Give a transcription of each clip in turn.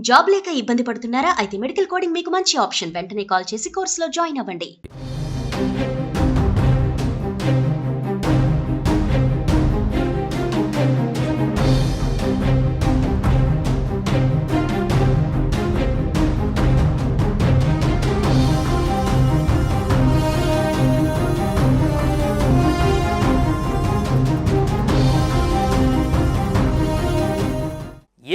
Job లేక ఇబ్బంది పడుతున్నారా? అయితే మెడికల్ కోడింగ్ మీకు మంచి ఆప్షన్. వెంటనే కాల్ చేసి కోర్సులో జాయిన్ అవ్వండి.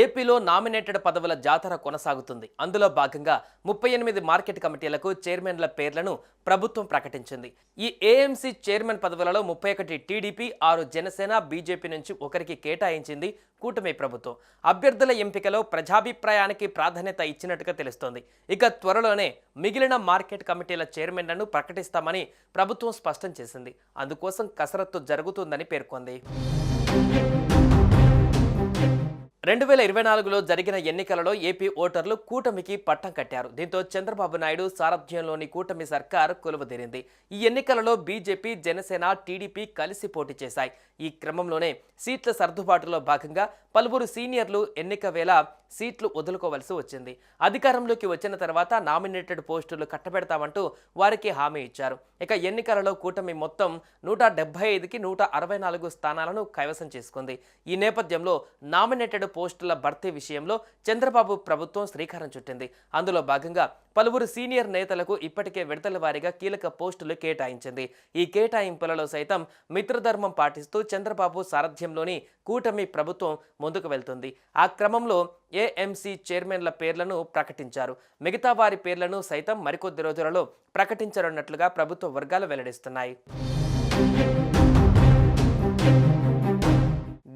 ఏపీలో నామినేటెడ్ పదవుల జాతర కొనసాగుతుంది. అందులో భాగంగా 38 మార్కెట్ కమిటీలకు చైర్మన్ల పేర్లను ప్రభుత్వం ప్రకటించింది. ఈ ఏఎంసీ చైర్మన్ పదవులలో 31 టీడీపీ, 6 జనసేన, బీజేపీ నుంచి ఒకరికి కేటాయించింది కూటమి ప్రభుత్వం. అభ్యర్థుల ఎంపికలో ప్రజాభిప్రాయానికి ప్రాధాన్యత ఇచ్చినట్టుగా తెలుస్తోంది. ఇక త్వరలోనే మిగిలిన మార్కెట్ కమిటీల చైర్మన్లను ప్రకటిస్తామని ప్రభుత్వం స్పష్టం చేసింది. అందుకోసం కసరత్తు జరుగుతుందని పేర్కొంది. 2024లో జరిగిన ఎన్నికలలో ఏపీ ఓటర్లు కూటమికి పట్టం కట్టారు. దీంతో చంద్రబాబు నాయుడు సారథ్యంలోని కూటమి సర్కార్ కొలువుదీరింది. ఈ ఎన్నికలలో బీజేపీ, జనసేన, టీడీపీ కలిసి పోటీ చేశాయి. ఈ క్రమంలోనే సీట్ల సర్దుబాటులో భాగంగా పలువురు సీనియర్లు ఎన్నిక వేళ సీట్లు వదులుకోవలసి వచ్చింది. అధికారంలోకి వచ్చిన తర్వాత నామినేటెడ్ పోస్టులు కట్టబెడతామంటూ వారికి హామీ ఇచ్చారు. ఇక ఎన్నికలలో కూటమి మొత్తం 175కి 164 స్థానాలను కైవసం చేసుకుంది. ఈ నేపథ్యంలో నామినేటెడ్ పోస్టుల భర్తీ విషయంలో చంద్రబాబు ప్రభుత్వం శ్రీకారం చుట్టింది. అందులో భాగంగా పలువురు సీనియర్ నేతలకు ఇప్పటికే విడతల వారీగా కీలక పోస్టులు కేటాయించింది. ఈ కేటాయింపులలో సైతం మిత్రధర్మం పాటిస్తూ చంద్రబాబు సారథ్యంలోని కూటమి ప్రభుత్వం ముందుకు వెళ్తుంది. ఆ క్రమంలో ఏఎంసీ చైర్మన్ల పేర్లను ప్రకటించారు. మిగతా వారి పేర్లను సైతం మరికొద్ది రోజులలో ప్రకటించనున్నట్లుగా ప్రభుత్వ వర్గాలు వెల్లడిస్తున్నాయి.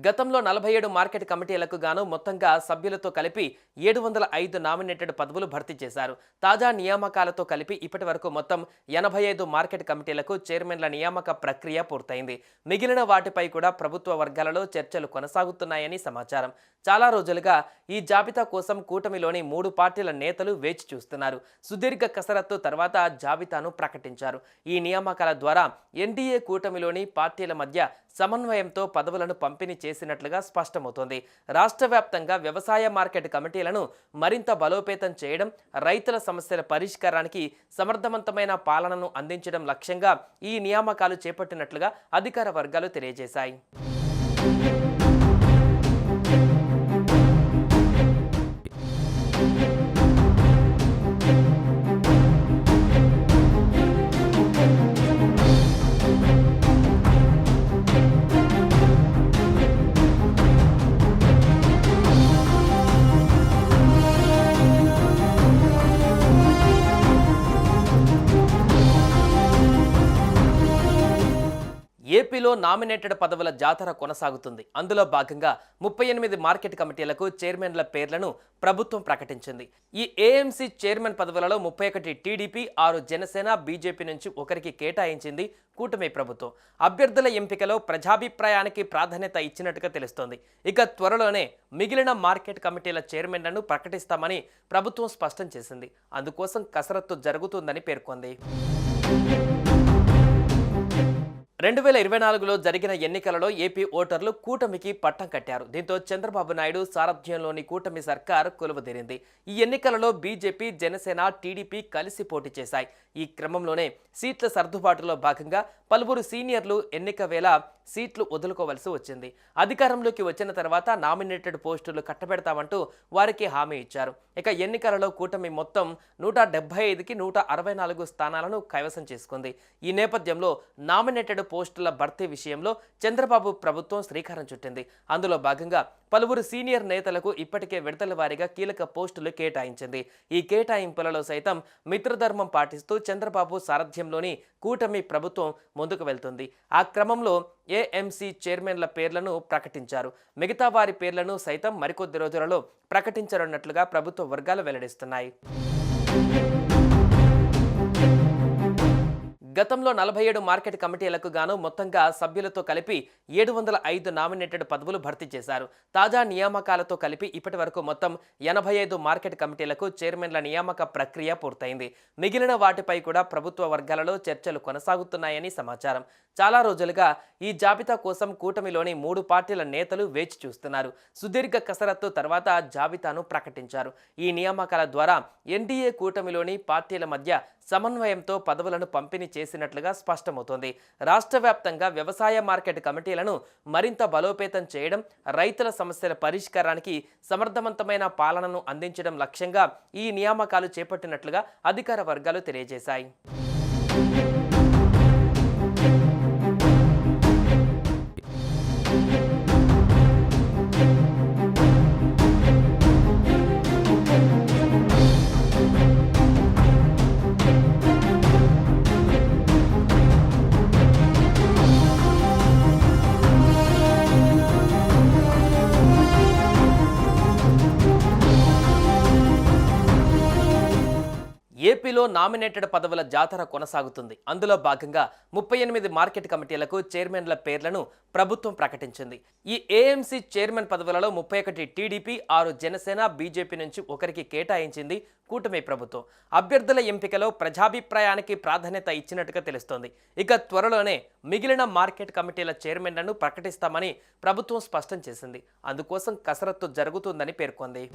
గతంలో 47 మార్కెట్ కమిటీలకు గాను మొత్తంగా సభ్యులతో కలిపి 705 నామినేటెడ్ పదవులు భర్తీ చేశారు. తాజా నియామకాలతో కలిపి ఇప్పటి వరకు మొత్తం 85 మార్కెట్ కమిటీలకు చైర్మన్ల నియామక ప్రక్రియ పూర్తయింది. మిగిలిన వాటిపై కూడా ప్రభుత్వ వర్గాలలో చర్చలు కొనసాగుతున్నాయని సమాచారం. చాలా రోజులుగా ఈ జాబితా కోసం కూటమిలోని 3 పార్టీల నేతలు వేచి చూస్తున్నారు. సుదీర్ఘ కసరత్తు తర్వాత జాబితాను ప్రకటించారు. ఈ నియామకాల ద్వారా ఎన్డీఏ కూటమిలోని పార్టీల మధ్య సమన్వయంతో పదవులను పంపిణీ చేసినట్లుగా స్పష్టమవుతోంది. రాష్ట్ర వ్యాప్తంగా వ్యవసాయ మార్కెట్ కమిటీలను మరింత బలోపేతం చేయడం, రైతుల సమస్యల పరిష్కారానికి సమర్థవంతమైన పాలనను అందించడం లక్ష్యంగా ఈ నియామకాలు చేపట్టినట్లుగా అధికార వర్గాలు తెలియజేశాయి. ఏపీలో నామినేటెడ్ పదవుల జాతర కొనసాగుతుంది. అందులో భాగంగా 38 మార్కెట్ కమిటీలకు చైర్మన్ల పేర్లను ప్రభుత్వం ప్రకటించింది. ఈ ఏఎంసీ చైర్మన్ పదవులలో 31 టీడీపీ, 6 జనసేన, బీజేపీ నుంచి ఒకరికి కేటాయించింది కూటమి ప్రభుత్వం. అభ్యర్థుల ఎంపికలో ప్రజాభిప్రాయానికి ప్రాధాన్యత ఇచ్చినట్టుగా తెలుస్తోంది. ఇక త్వరలోనే మిగిలిన మార్కెట్ కమిటీల చైర్మన్లను ప్రకటిస్తామని ప్రభుత్వం స్పష్టం చేసింది. అందుకోసం కసరత్తు జరుగుతుందని పేర్కొంది. 2024లో జరిగిన ఎన్నికలలో ఏపీ ఓటర్లు కూటమికి పట్టం కట్టారు. దీంతో చంద్రబాబు నాయుడు సారథ్యంలోని కూటమి సర్కార్ కొలువుదీరింది. ఈ ఎన్నికలలో బీజేపీ, జనసేన, టీడీపీ కలిసి పోటీ చేశాయి. ఈ క్రమంలోనే సీట్ల సర్దుబాటులో భాగంగా పలువురు సీనియర్లు ఎన్నిక వేళ సీట్లు వదులుకోవలసి వచ్చింది. అధికారంలోకి వచ్చిన తర్వాత నామినేటెడ్ పోస్టులు కట్టబెడతామంటూ వారికి హామీ ఇచ్చారు. ఇక ఎన్నికలలో కూటమి మొత్తం 175కి 164 స్థానాలను కైవసం చేసుకుంది. ఈ నేపథ్యంలో నామినేటెడ్ పోస్టుల భర్తీ విషయంలో చంద్రబాబు ప్రభుత్వం శ్రీకారం చుట్టింది. అందులో భాగంగా పలువురు సీనియర్ నేతలకు ఇప్పటికే విడతల వారీగా కీలక పోస్టులు కేటాయించింది. ఈ కేటాయింపులలో సైతం మిత్రధర్మం పాటిస్తూ చంద్రబాబు సారథ్యంలోని కూటమి ప్రభుత్వం ముందుకు వెళ్తుంది. ఆ క్రమంలో ఏఎంసీ చైర్మన్ల పేర్లను ప్రకటించారు. మిగతా వారి పేర్లను సైతం మరికొద్ది రోజులలో ప్రకటించనున్నట్లుగా ప్రభుత్వ వర్గాలు వెల్లడిస్తున్నాయి. గతంలో 47 మార్కెట్ కమిటీలకు గాను మొత్తంగా సభ్యులతో కలిపి 705 నామినేటెడ్ పదవులు భర్తీ చేశారు. తాజా నియామకాలతో కలిపి ఇప్పటి వరకు మొత్తం 85 మార్కెట్ కమిటీలకు చైర్మన్ల నియామక ప్రక్రియ పూర్తయింది. మిగిలిన వాటిపై కూడా ప్రభుత్వ వర్గాలలో చర్చలు కొనసాగుతున్నాయని సమాచారం. చాలా రోజులుగా ఈ జాబితా కోసం కూటమిలోని 3 పార్టీల నేతలు వేచి చూస్తున్నారు. సుదీర్ఘ కసరత్తు తర్వాత జాబితాను ప్రకటించారు. ఈ నియామకాల ద్వారా ఎన్డీఏ కూటమిలోని పార్టీల మధ్య సమన్వయంతో పదవులను పంపిణీ చేసినట్లుగా స్పష్టమవుతోంది. రాష్ట్ర వ్యాప్తంగా వ్యవసాయ మార్కెట్ కమిటీలను మరింత బలోపేతం చేయడం, రైతుల సమస్యల పరిష్కారానికి సమర్థవంతమైన పాలనను అందించడం లక్ష్యంగా ఈ నియామకాలు చేపట్టినట్లుగా అధికార వర్గాలు తెలియజేశాయి. ఏపీలో నామినేటెడ్ పదవుల జాతర కొనసాగుతుంది. అందులో భాగంగా 38 మార్కెట్ కమిటీలకు చైర్మన్ల పేర్లను ప్రభుత్వం ప్రకటించింది. ఈ ఏఎంసీ చైర్మన్ పదవులలో 31 టీడీపీ, 6 జనసేన, బీజేపీ నుంచి ఒకరికి కేటాయించింది కూటమి ప్రభుత్వం. అభ్యర్థుల ఎంపికలో ప్రజాభిప్రాయానికి ప్రాధాన్యత ఇచ్చినట్టుగా తెలుస్తోంది. ఇక త్వరలోనే మిగిలిన మార్కెట్ కమిటీల చైర్మన్లను ప్రకటిస్తామని ప్రభుత్వం స్పష్టం చేసింది. అందుకోసం కసరత్తు జరుగుతుందని పేర్కొంది.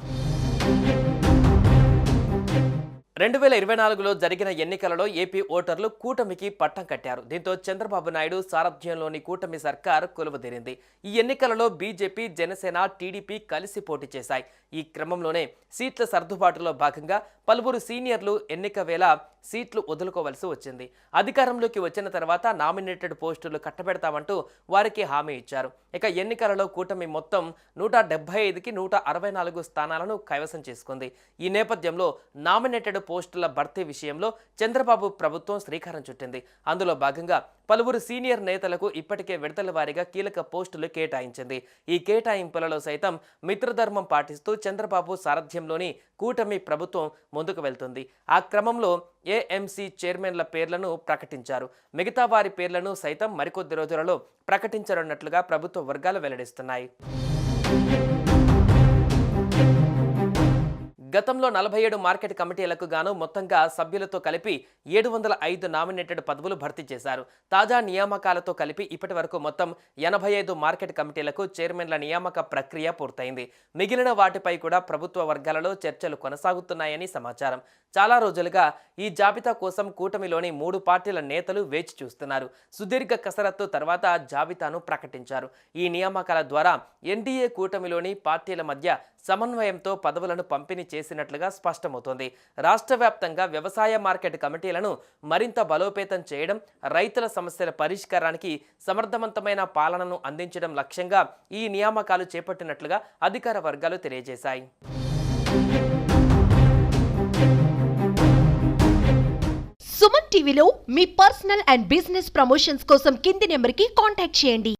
2024లో జరిగిన ఎన్నికలలో ఏపీ ఓటర్లు కూటమికి పట్టం కట్టారు. దీంతో చంద్రబాబు నాయుడు సారథ్యంలోని కూటమి సర్కార్ కొలువుదీరింది. ఈ ఎన్నికలలో బీజేపీ, జనసేన, టీడీపీ కలిసి పోటీ చేశాయి. ఈ క్రమంలోనే సీట్ల సర్దుబాటులో భాగంగా పలువురు సీనియర్లు ఎన్నిక వేళ సీట్లు వదులుకోవలసి వచ్చింది. అధికారంలోకి వచ్చిన తర్వాత నామినేటెడ్ పోస్టులు కట్టబెడతామంటూ వారికి హామీ ఇచ్చారు. ఇక ఎన్నికలలో కూటమి మొత్తం 175కి 164 స్థానాలను కైవసం చేసుకుంది. ఈ నేపథ్యంలో నామినేటెడ్ పోస్టుల భర్తీ విషయంలో చంద్రబాబు ప్రభుత్వం శ్రీకారం చుట్టింది. అందులో భాగంగా పలువురు సీనియర్ నేతలకు ఇప్పటికే విడతల వారీగా కీలక పోస్టులు కేటాయించింది. ఈ కేటాయింపులలో సైతం మిత్రధర్మం పాటిస్తూ చంద్రబాబు సారథ్యంలోని కూటమి ప్రభుత్వం ముందుకు వెళ్తుంది. ఆ క్రమంలో ఏఎంసీ చైర్మన్ల పేర్లను ప్రకటించారు. మిగతా వారి పేర్లను సైతం మరికొద్ది రోజులలో ప్రకటించనున్నట్లుగా ప్రభుత్వ వర్గాలు వెల్లడిస్తున్నాయి. గతంలో 47 మార్కెట్ కమిటీలకు గాను మొత్తంగా సభ్యులతో కలిపి 705 నామినేటెడ్ పదవులు భర్తీ చేశారు. తాజా నియామకాలతో కలిపి ఇప్పటి వరకు మొత్తం 85 మార్కెట్ కమిటీలకు చైర్మన్ల నియామక ప్రక్రియ పూర్తయింది. మిగిలిన వాటిపై కూడా ప్రభుత్వ వర్గాలలో చర్చలు కొనసాగుతున్నాయని సమాచారం. చాలా రోజులుగా ఈ జాబితా కోసం కూటమిలోని 3 పార్టీల నేతలు వేచి చూస్తున్నారు. సుదీర్ఘ కసరత్తు తర్వాత జాబితాను ప్రకటించారు. ఈ నియామకాల ద్వారా ఎన్డీఏ కూటమిలోని పార్టీల మధ్య సమన్వయంతో పదవులను పంపిణీ చేసినట్లుగా స్పష్టమవుతోంది. రాష్ట్ర వ్యాప్తంగా వ్యవసాయ మార్కెట్ కమిటీలను మరింత బలోపేతం చేయడం, రైతుల సమస్యల పరిష్కారానికి సమర్థవంతమైన పాలనను అందించడం లక్ష్యంగా ఈ నియామకాలు చేపట్టినట్లుగా అధికార వర్గాలు తెలియజేశాయి. సుమన్ టీవీలో మీ పర్సనల్ అండ్ బిజినెస్ ప్రమోషన్స్ కోసం కింది నెంబర్కి కాంటాక్ట్ చేయండి.